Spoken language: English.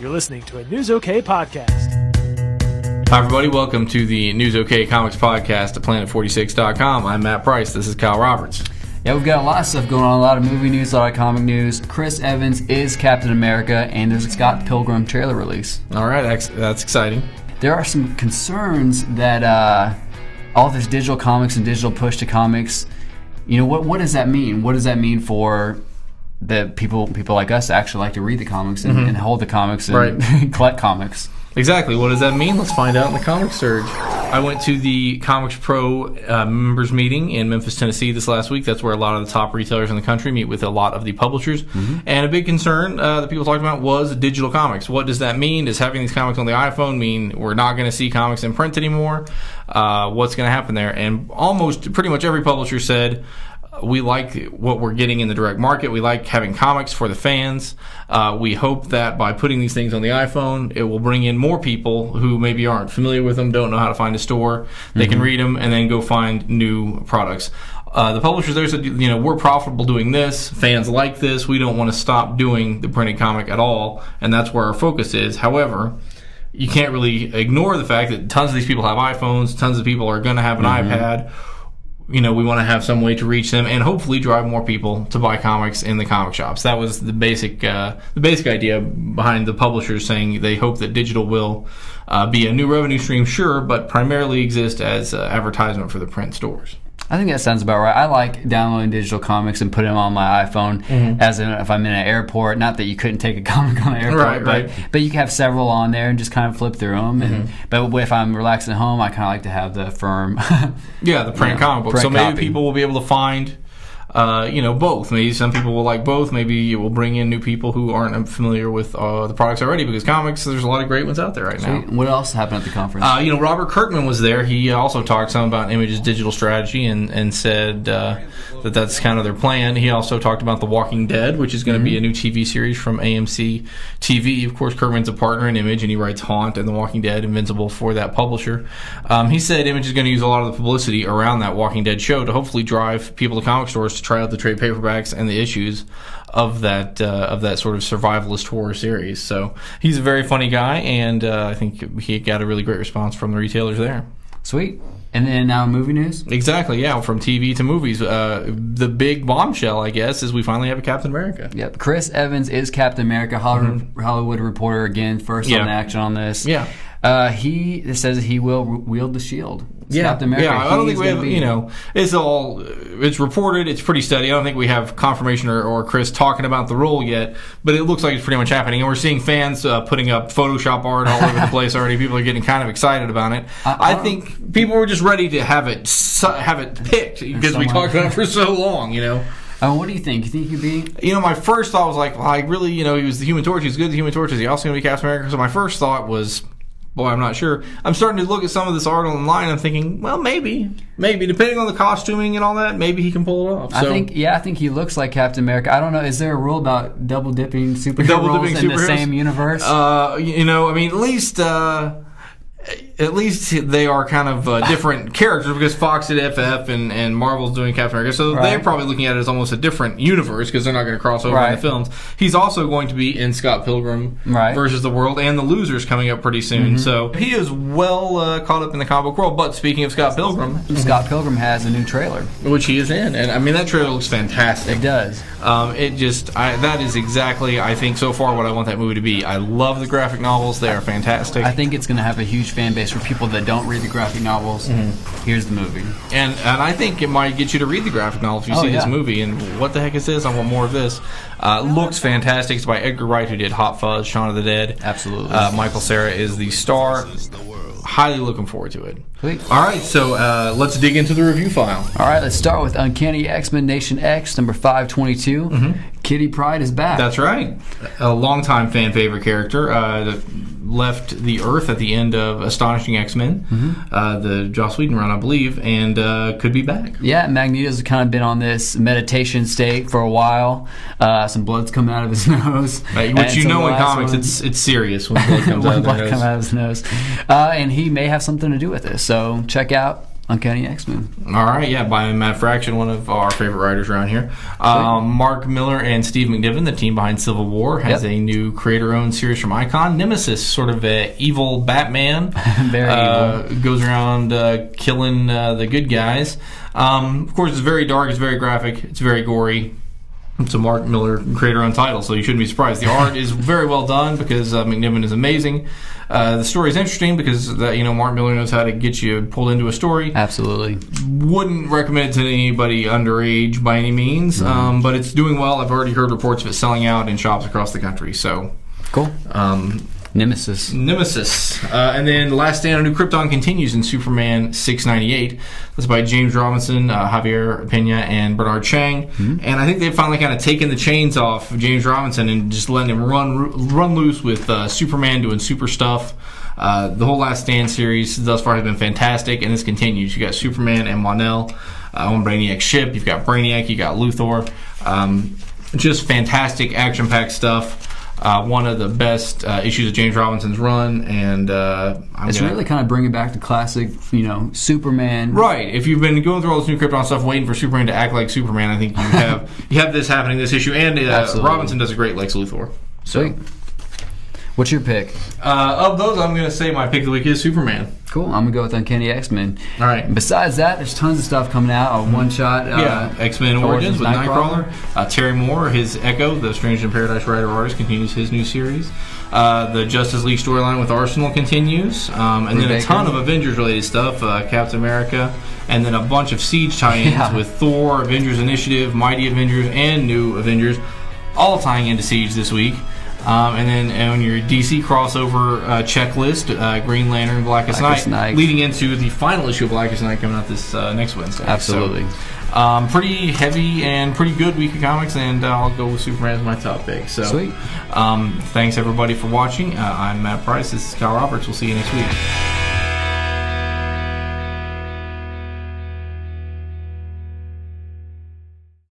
You're listening to a News OK podcast. Hi, everybody. Welcome to the News OK Comics podcast at Planet46.com. I'm Matt Price. This is Kyle Roberts. Yeah, we've got a lot of stuff going on, a lot of movie news, a lot of comic news. Chris Evans is Captain America, and there's a Scott Pilgrim trailer release. All right, that's exciting. There are some concerns that all this digital comics and digital push to comics, you know, what does that mean? What does that mean for the people like us that actually like to read the comics and hold the comics and collect comics? Exactly. What does that mean? Let's find out in the Comic Surge. I went to the Comics Pro members meeting in Memphis, Tennessee this last week. That's where a lot of the top retailers in the country meet with a lot of the publishers. And a big concern that people talked about was digital comics. What does that mean? Does having these comics on the iPhone mean we're not going to see comics in print anymore? What's going to happen there? And pretty much every publisher said, we like what we're getting in the direct market. We like having comics for the fans. We hope that by putting these things on the iPhone, it will bring in more people who maybe aren't familiar with them, don't know how to find a store. They can read them and then go find new products. The publishers there said, you know, we're profitable doing this. Fans like this. We don't want to stop doing the printed comic at all, and that's where our focus is. However, you can't really ignore the fact that tons of these people have iPhones. Tons of people are going to have an iPad. You know, we want to have some way to reach them and hopefully drive more people to buy comics in the comic shops. That was the basic idea behind the publishers saying they hope that digital will be a new revenue stream, sure, but primarily exist as advertisement for the print stores. I think that sounds about right. I like downloading digital comics and putting them on my iPhone if I'm in an airport. Not that you couldn't take a comic on an airport, but you can have several on there and just kind of flip through them. But if I'm relaxing at home, I kind of like to have the firm, the print comic book. So maybe people will be able to find both. Maybe some people will like both. Maybe it will bring in new people who aren't familiar with the products already, because comics, there's a lot of great ones out there right now. What else happened at the conference? Robert Kirkman was there. He also talked some about Image's digital strategy and said that's kind of their plan. He also talked about The Walking Dead, which is going to be a new TV series from AMC TV. Of course, Kirkman's a partner in Image, and he writes Haunt and The Walking Dead, Invincible, for that publisher. He said Image is going to use a lot of the publicity around that Walking Dead show to hopefully drive people to comic stores to try out the trade paperbacks and the issues of that sort of survivalist horror series. So he's a very funny guy, and I think he got a really great response from the retailers there. Sweet. And then now movie news? Exactly, yeah, from TV to movies. The big bombshell, I guess, is we finally have a Captain America. Yep, Chris Evans is Captain America. Hollywood Reporter, again, first on action on this. Yeah. He says he will wield the shield. Captain America. Yeah, I don't think we have, it's reported, it's pretty steady. I don't think we have confirmation or Chris talking about the role yet, but it looks like it's pretty much happening. And we're seeing fans putting up Photoshop art all over the place already. People are getting kind of excited about it. I think people were just ready to have it picked because we talked about it for so long, What do you think? You think he could be? My first thought was he was the Human Torch. He's good, the Human Torch. Is he also going to be Captain America? So my first thought was, boy, I'm not sure. I'm starting to look at some of this art online. I'm thinking, well, maybe, depending on the costuming and all that, maybe he can pull it off. So, I think he looks like Captain America. I don't know. Is there a rule about double dipping superheroes in the same universe? At least they are kind of different characters, because Fox did FF and Marvel's doing Captain America, so they're probably looking at it as almost a different universe because they're not going to cross over in the films. He's also going to be in Scott Pilgrim versus the World and The Losers coming up pretty soon, so he is well caught up in the comic book world. But speaking of Scott Pilgrim, has a new trailer, which he is in, and that trailer looks fantastic. It does. That is exactly, I think, so far what I want that movie to be. I love the graphic novels; they are fantastic. I think it's going to have a huge fan base for people that don't read the graphic novels. Here's the movie, and I think it might get you to read the graphic novel if you see this movie. And what the heck is this? I want more of this. Looks fantastic. It's by Edgar Wright, who did Hot Fuzz, Shaun of the Dead. Absolutely. Michael Cera is the star. Highly looking forward to it. Sweet. All right, so let's dig into the review file. All right, let's start with Uncanny X-Men Nation X, number 522. Kitty Pryde is back. That's right. A longtime fan favorite character that left the Earth at the end of Astonishing X-Men, the Joss Whedon run, I believe, and could be back. Yeah, Magneto's kind of been on this meditation state for a while. Some blood's coming out of his nose. Which in comics, it's serious when blood comes out of their nose. And he may have something to do with this. So check out Uncanny X-Men. All right, yeah, by Matt Fraction, one of our favorite writers around here. Mark Miller and Steve McNiven, the team behind Civil War, has a new creator-owned series from Icon. Nemesis, sort of a evil Batman. Very evil. Goes around killing the good guys. Of course, it's very dark, it's very graphic, it's very gory. It's a Mark Miller creator-owned title, so you shouldn't be surprised. The art is very well done because McNiven is amazing. The story is interesting because Mark Miller knows how to get you pulled into a story. Absolutely. Wouldn't recommend it to anybody underage by any means, but it's doing well. I've already heard reports of it selling out in shops across the country. So cool. Nemesis. And then Last Stand on New Krypton continues in Superman 698. That's by James Robinson, Javier Pena, and Bernard Chang. And I think they've finally kind of taken the chains off of James Robinson and just letting him run loose with Superman doing super stuff. The whole Last Stand series thus far has been fantastic, and this continues. You got Superman and Mon-El on Brainiac's ship. You've got Brainiac. You got Luthor. Just fantastic, action-packed stuff. One of the best issues of James Robinson's run, and it's really kind of bringing back the classic, Superman. Right. If you've been going through all this new Krypton stuff, waiting for Superman to act like Superman, I think you have this happening this issue, and Robinson does a great Lex Luthor. So, sweet. What's your pick? Of those, I'm going to say my pick of the week is Superman. Cool. I'm going to go with Uncanny X-Men. All right. And besides that, there's tons of stuff coming out. A one-shot. X-Men Origins with Nightcrawler. Terry Moore, his Echo, the Strange in Paradise writer-artist, continues his new series. The Justice League storyline with Arsenal continues. And then a ton of Avengers-related stuff. Captain America. And then a bunch of Siege tie-ins with Thor, Avengers Initiative, Mighty Avengers, and New Avengers, all tying into Siege this week. And then on your DC crossover checklist, Green Lantern, Blackest Night, leading into the final issue of Blackest Night coming out this next Wednesday. Absolutely. So, pretty heavy and pretty good week of comics, and I'll go with Superman as my top pick. So, sweet. Thanks everybody for watching. I'm Matt Price. This is Kyle Roberts. We'll see you next week.